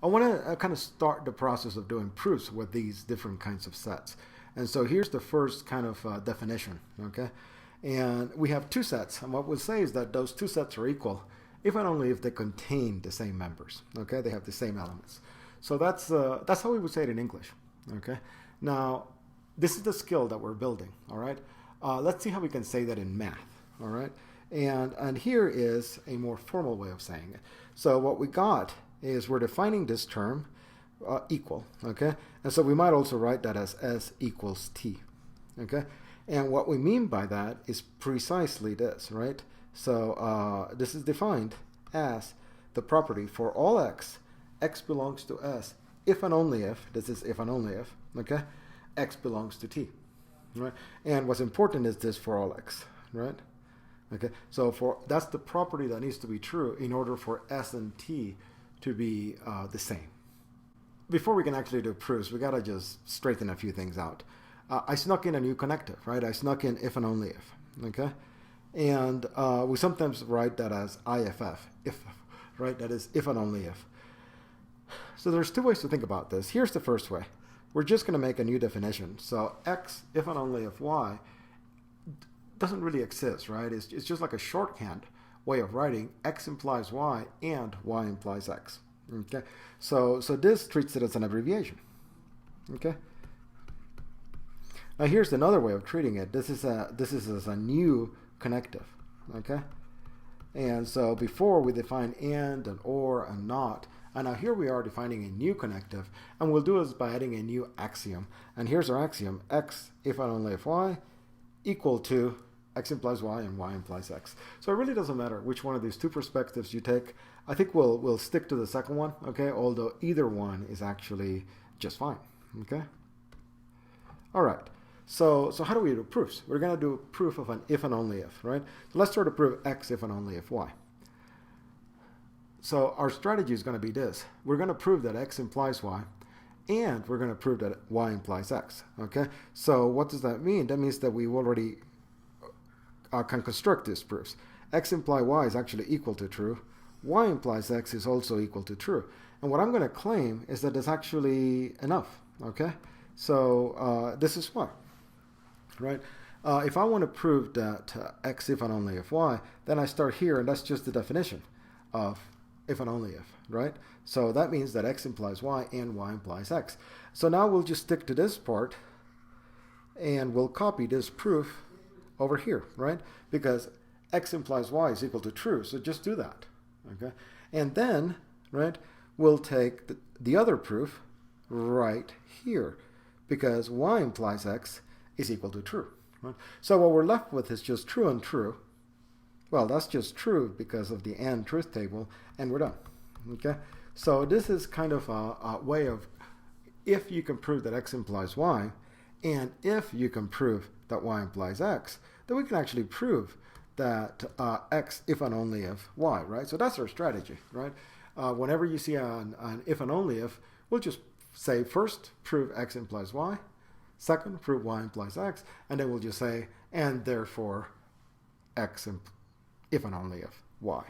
I want to kind of start the process of doing proofs with these different kinds of sets. And so here's the first kind of definition, okay? And we have two sets, and what we'll say is that those two sets are equal if and only if they contain the same members, okay? They have the same elements. So that's how we would say it in English, okay? Now, this is the skill that we're building, all right? Let's see how we can say that in math, all right? And here is a more formal way of saying it. So what we got is we're defining this term equal, okay? And so we might also write that as S equals T, okay? And what we mean by that is precisely this, right? So this is defined as the property for all x belongs to S if and only if, this is if and only if, okay? X belongs to T, right? And what's important is this for all x, right? Okay, so that's the property that needs to be true in order for S and T to be the same. Before we can actually do proofs, we gotta just straighten a few things out. I snuck in a new connective, right? I snuck in if and only if, okay? And we sometimes write that as IFF, if, right? That is if and only if. So there's two ways to think about this. Here's the first way. We're just gonna make a new definition. So X, if and only if Y, doesn't really exist, right? It's just like a shorthand way of writing X implies Y and Y implies X, okay? So this treats it as an abbreviation, okay? Now here's another way of treating it. This is as a new connective, okay? And so before we define and or, and not, and now here we are defining a new connective, and we'll do this by adding a new axiom. And here's our axiom, X if and only if Y equal to X implies Y and Y implies X. So it really doesn't matter which one of these two perspectives you take. I think we'll stick to the second one, okay? Although either one is actually just fine, okay? All right. So how do we do proofs? We're going to do a proof of an if and only if, right? So let's try to prove X if and only if Y. So our strategy is going to be this. We're going to prove that X implies Y, and we're going to prove that Y implies X, okay? So what does that mean? That means that we already can construct these proofs. X implies Y is actually equal to true. Y implies X is also equal to true. And what I'm going to claim is that it's actually enough, okay? So this is why, right? If I want to prove that X if and only if Y, then I start here, and that's just the definition of if and only if, right? So that means that X implies Y and Y implies X. So now we'll just stick to this part, and we'll copy this proof over here, right? Because X implies Y is equal to true, so just do that, okay? And then, right, we'll take the other proof right here, because Y implies X is equal to true, right? So what we're left with is just true and true. Well, that's just true because of the AND truth table, and we're done, okay? So this is kind of a way of, if you can prove that X implies Y, and if you can prove that Y implies X, then we can actually prove that X if and only if Y, right? So that's our strategy, right? Whenever you see an if and only if, we'll just say first, prove X implies Y, second, prove Y implies X, and then we'll just say, and therefore X if and only if Y.